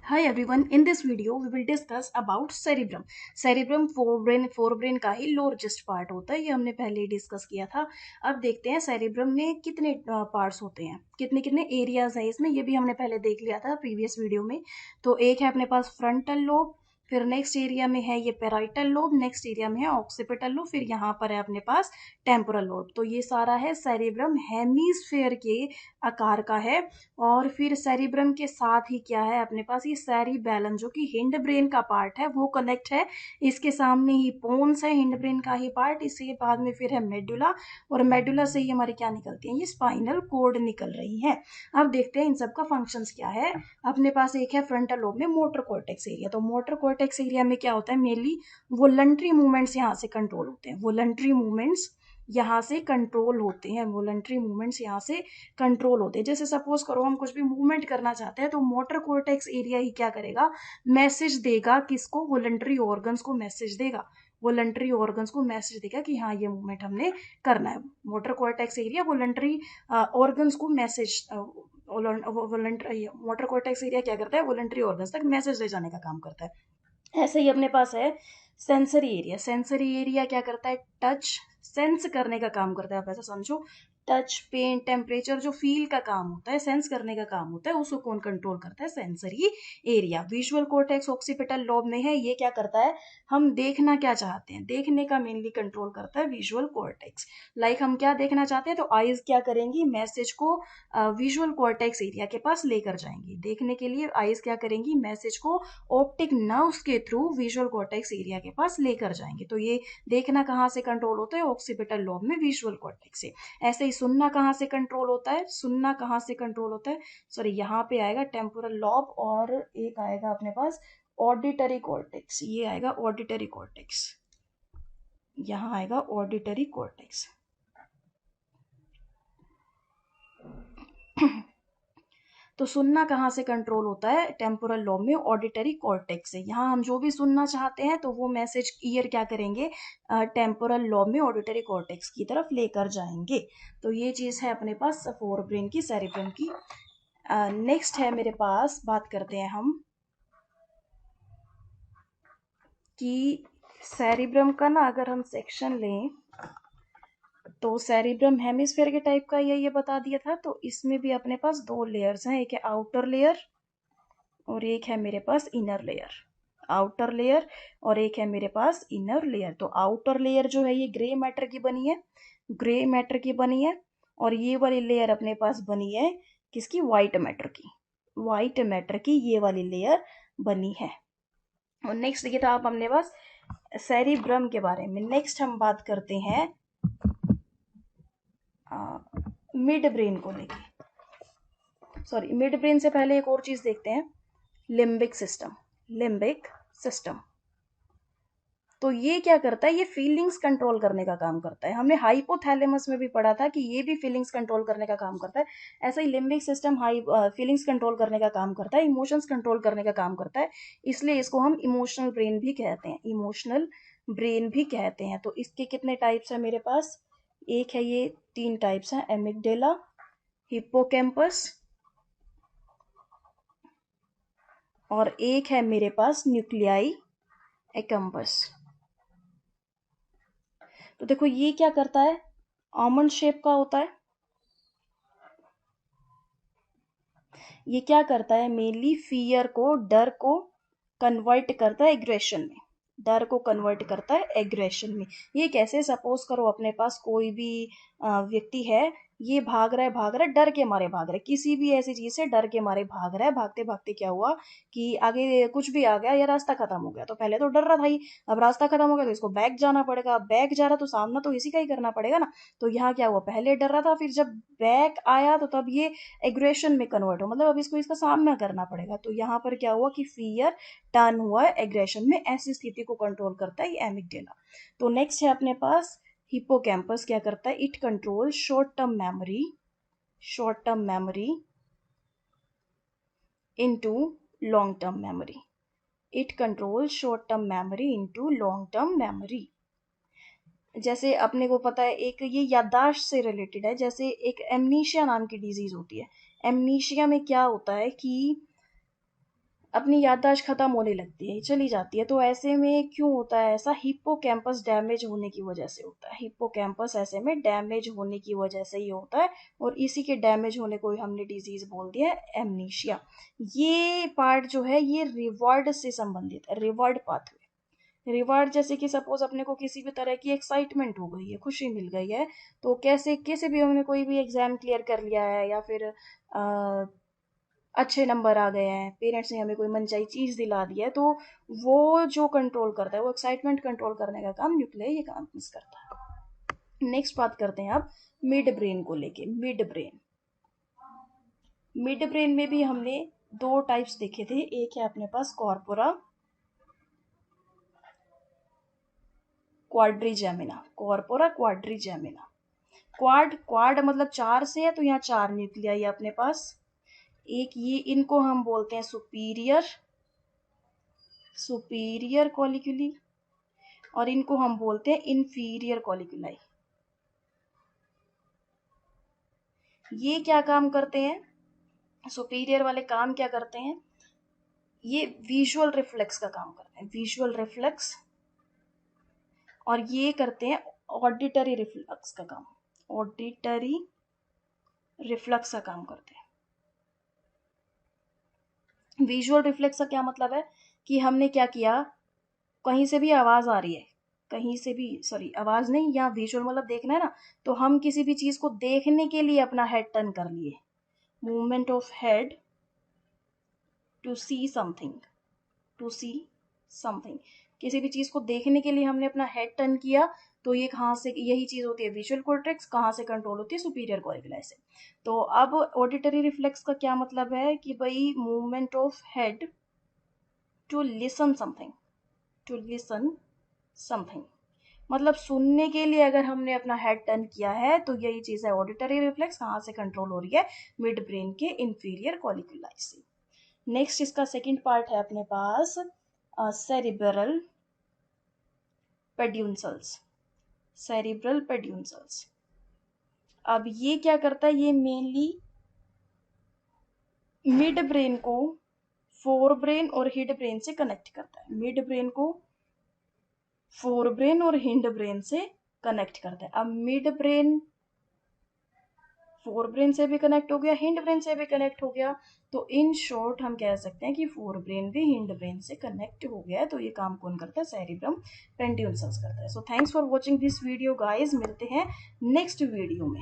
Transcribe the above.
Hi everyone, in this video we will discuss about cerebrum. Cerebrum forebrain का ही largest part होता है, ये हमने पहले ही डिस्कस किया था। अब देखते हैं cerebrum में कितने पार्ट्स होते हैं, कितने कितने एरियाज है इसमें, ये भी हमने पहले देख लिया था प्रीवियस वीडियो में। तो एक है अपने पास फ्रंटल लोब, फिर नेक्स्ट एरिया में है ये पेराइटल लोब, नेक्स्ट एरिया में है ऑक्सीपिटल लोब, फिर यहाँ पर है अपने पास टेम्पोरल लोब। तो ये सारा है सेरिब्रम, हेमीस्फेयर के आकार का है। और फिर सेरिब्रम के साथ ही क्या है अपने पास, ये सेरिबैलम जो कि हिंड ब्रेन का पार्ट है वो कनेक्ट है। इसके सामने ही पोन्स है, हिंड ब्रेन का ही पार्ट। इसके बाद में फिर है मेडुला, और मेडुला से ही हमारी क्या निकलती है, ये स्पाइनल कोड निकल रही है। अब देखते हैं इन सब का फंक्शंस क्या है। अपने पास एक है फ्रंटल लोब में मोटर कॉर्टेक्स एरिया। तो मोटर कॉर्टेक्स एरिया में क्या होता है, मेनली वोलंटरी मूवमेंट्स यहाँ से कंट्रोल होते हैं। वोलंटरी मूवमेंट्स यहाँ से कंट्रोल होते हैं, वोलंटरी मूवमेंट्स यहाँ से कंट्रोल होते हैं। जैसे सपोज करो हम कुछ भी मूवमेंट करना चाहते हैं तो मोटर कोर्टेक्स एरिया ही क्या करेगा, मैसेज देगा किसको, वोलंटरी ऑर्गन्स को मैसेज देगा। वोलंटरी ऑर्गन्स को मैसेज देगा कि हाँ ये मूवमेंट हमने करना है। मोटर कोर्टेक्स एरिया वोलंटरी ऑर्गन्स को मैसेज, मोटर कोर्टेक्स एरिया क्या करता है, वोलंटरी ऑर्गन्स तक मैसेज ले जाने का काम करता है। ऐसे ही अपने पास है सेंसरी एरिया। सेंसरी एरिया क्या करता है, टच सेंस करने का काम करता है। आप ऐसा समझो, टच, पेन, टेम्परेचर जो फील का काम होता है, सेंस करने का काम होता है, उसको कौन कंट्रोल करता है, sensory area. Visual cortex occipital lobe में है, ये क्या करता है, हम देखना क्या चाहते हैं, देखने का मेनली कंट्रोल करता है विजुअल कोर्टेक्स। लाइक हम क्या देखना चाहते हैं तो आईज क्या करेंगी, मैसेज को विजुअल कोर्टेक्स एरिया के पास लेकर जाएंगी। देखने के लिए आईज क्या करेंगी, मैसेज को ऑप्टिक नर्व्स के थ्रू विजुअल कोर्टेक्स एरिया के पास लेकर जाएंगे। तो ये देखना कहाँ से कंट्रोल होता है, ऑक्सीपिटल लोब में विजुअल कोर्टेक्स से। ऐसे ही सुनना कहाँ से कंट्रोल होता है, सुनना कहाँ से कंट्रोल होता है, सॉरी यहाँ पे आएगा टेम्पोरल लॉब, और एक आएगा अपने पास ऑडिटरी कॉर्टेक्स, ये आएगा ऑडिटरी कॉर्टेक्स, यहाँ आएगा ऑडिटरी कॉर्टेक्स। तो सुनना कहाँ से कंट्रोल होता है, टेम्पोरल लोब में ऑडिटरी कॉर्टेक्स से। यहाँ हम जो भी सुनना चाहते हैं तो वो मैसेज ईयर क्या करेंगे, टेम्पोरल लोब में ऑडिटरी कॉर्टेक्स की तरफ लेकर जाएंगे। तो ये चीज़ है अपने पास फोर ब्रेन की, सेरिब्रम की। नेक्स्ट है मेरे पास, बात करते हैं हम कि सेरिब्रम का ना अगर हम सेक्शन लें तो सेरिब्रम हेमिस्फेयर के टाइप का ये बता दिया था। तो इसमें भी अपने पास दो लेयर्स हैं, एक है आउटर लेयर और एक है मेरे पास इनर लेयर। आउटर लेयर और एक है मेरे पास इनर लेयर। तो आउटर लेयर जो है ये ग्रे मैटर की बनी है, ग्रे मैटर की बनी है, और ये वाली लेयर अपने पास बनी है किसकी, वाइट मैटर की, वाइट मैटर की ये वाली लेयर बनी है। और नेक्स्ट देखिए था आप हमने पास सेरिब्रम के बारे में। नेक्स्ट हम बात करते हैं मिड ब्रेन को लेके। सॉरी, मिड ब्रेन से पहले एक और चीज देखते हैं, लिम्बिक सिस्टम। लिम्बिक सिस्टम तो ये क्या करता है, ये फीलिंग्स कंट्रोल करने का काम करता है। हमने हाइपोथैलेमस में भी पढ़ा था कि ये भी फीलिंग्स कंट्रोल करने का काम करता है। ऐसा ही limbic system high feelings control करने का काम करता है, इमोशंस कंट्रोल करने का काम करता है। इसलिए इसको हम इमोशनल ब्रेन भी कहते हैं, इमोशनल ब्रेन भी कहते हैं। तो इसके कितने टाइप्स है मेरे पास, एक है ये, तीन टाइप्स हैं, एमिगडेला, हिप्पोकैम्पस, और एक है मेरे पास न्यूक्लियाई एकम्पस। तो देखो ये क्या करता है, आमंड शेप का होता है। ये क्या करता है, मेनली फियर को, डर को कन्वर्ट करता है एग्रेशन में, डर को कन्वर्ट करता है एग्रेशन में। ये कैसे, सपोज करो अपने पास कोई भी व्यक्ति है, ये भाग रहा है, भाग रहा है, डर के मारे भाग रहा है, किसी भी ऐसी चीज से डर के मारे भाग रहा है। भागते भागते क्या हुआ कि आगे कुछ भी आ गया या रास्ता खत्म हो गया। तो पहले तो डर रहा था ही, अब रास्ता खत्म हो गया तो इसको बैक जाना पड़ेगा। अब बैक जा रहा तो सामना तो इसी का ही करना पड़ेगा ना। तो यहाँ क्या हुआ, पहले डर रहा था, फिर जब बैक आया तो तब ये एग्रेशन में कन्वर्ट हो, मतलब अब इसको इसका सामना करना पड़ेगा। तो यहाँ पर क्या हुआ कि फियर टर्न हुआ एग्रेशन में। ऐसी स्थिति को कंट्रोल करता है ये एमिगडाला। तो नेक्स्ट है अपने पास हिप्पोकैम्पस, क्या करता है, it control short term memory, short term memory into long term memory. It control short term memory into long term memory. जैसे अपने को पता है, एक ये याददाश्त से रिलेटेड है। जैसे एक एमनीशिया नाम की डिजीज होती है। एमनीशिया में क्या होता है कि अपनी याददाश्त खत्म होने लगती है, चली जाती है। तो ऐसे में क्यों होता है ऐसा? हिप्पोकैम्पस डैमेज होने की वजह से होता है। हिप्पोकैम्पस ऐसे में डैमेज होने की वजह से ही होता है, और इसी के डैमेज होने को ही हमने डिजीज बोल दिया है एमनीशिया। ये पार्ट जो है ये रिवॉर्ड से संबंधित है, रिवॉर्ड पाथवे। रिवार्ड जैसे कि सपोज अपने को किसी भी तरह की एक्साइटमेंट हो गई है, खुशी मिल गई है, तो कैसे कैसे भी हमने कोई भी एग्जाम क्लियर कर लिया है, या फिर अच्छे नंबर आ गए हैं, पेरेंट्स ने हमें कोई मनचाही चीज दिला दी है, तो वो जो कंट्रोल करता है, वो एक्साइटमेंट कंट्रोल करने का काम न्यूक्लियस ये काम मिस करता है। नेक्स्ट बात करते हैं अब मिड ब्रेन को लेके। मिड ब्रेन, मिड ब्रेन में भी हमने दो टाइप्स देखे थे। एक है अपने पास corpora quadrigemina, corpora quadrigemina. Quad, quad मतलब चार से है, तो यहाँ चार न्यूक्लियाई है अपने पास। एक ये, इनको हम बोलते हैं सुपीरियर, सुपीरियर कॉलिक्यूली, और इनको हम बोलते हैं इंफीरियर कॉलिक्यूलाई। ये क्या काम करते हैं? सुपीरियर वाले काम क्या करते हैं? ये विजुअल रिफ्लेक्स का काम करते हैं, विजुअल रिफ्लेक्स। और ये करते हैं ऑडिटरी रिफ्लेक्स का काम, ऑडिटरी रिफ्लेक्स का काम करते हैं। विजुअल रिफ्लेक्स का क्या मतलब है कि हमने क्या किया, कहीं से भी आवाज आ रही है, कहीं से भी, सॉरी आवाज नहीं, यहाँ विजुअल मतलब देखना है ना, तो हम किसी भी चीज को देखने के लिए अपना हेड टर्न कर लिए, movement of head to see something, to see something. किसी भी चीज को देखने के लिए हमने अपना हेड टर्न किया, तो ये कहाँ से, यही चीज होती है विजुअल कॉर्टेक्स, कहाँ से कंट्रोल होती है? सुपीरियर कॉर्टिकल से। तो अब ऑडिटरी रिफ्लेक्स का क्या मतलब है कि भाई movement of head to listen something, to listen something, मतलब सुनने के लिए अगर हमने अपना हेड टर्न किया है, तो यही चीज है ऑडिटरी रिफ्लेक्स, कहाँ से कंट्रोल हो रही है? मिड ब्रेन के इंफीरियर कॉलिक्यूलाई से। नेक्स्ट इसका सेकंड पार्ट है अपने पास सेरिब्रल पेड्यूंसल्स, सेरिब्रल पेड्यूंसल्स। अब ये क्या करता है? ये मेनली मिड ब्रेन को फोर ब्रेन और हिड ब्रेन से कनेक्ट करता है, मिड ब्रेन को फोर ब्रेन और हिंड ब्रेन से कनेक्ट करता है। अब मिड ब्रेन फोर ब्रेन से भी कनेक्ट हो गया, हिंड ब्रेन से भी कनेक्ट हो गया, तो इन शॉर्ट हम कह सकते हैं कि फोर ब्रेन भी हिंड ब्रेन से कनेक्ट हो गया है। तो ये काम कौन करता है? सेरिब्रम पेंटियंसल्स करता है। So thanks for watching this video guys, मिलते हैं नेक्स्ट वीडियो में।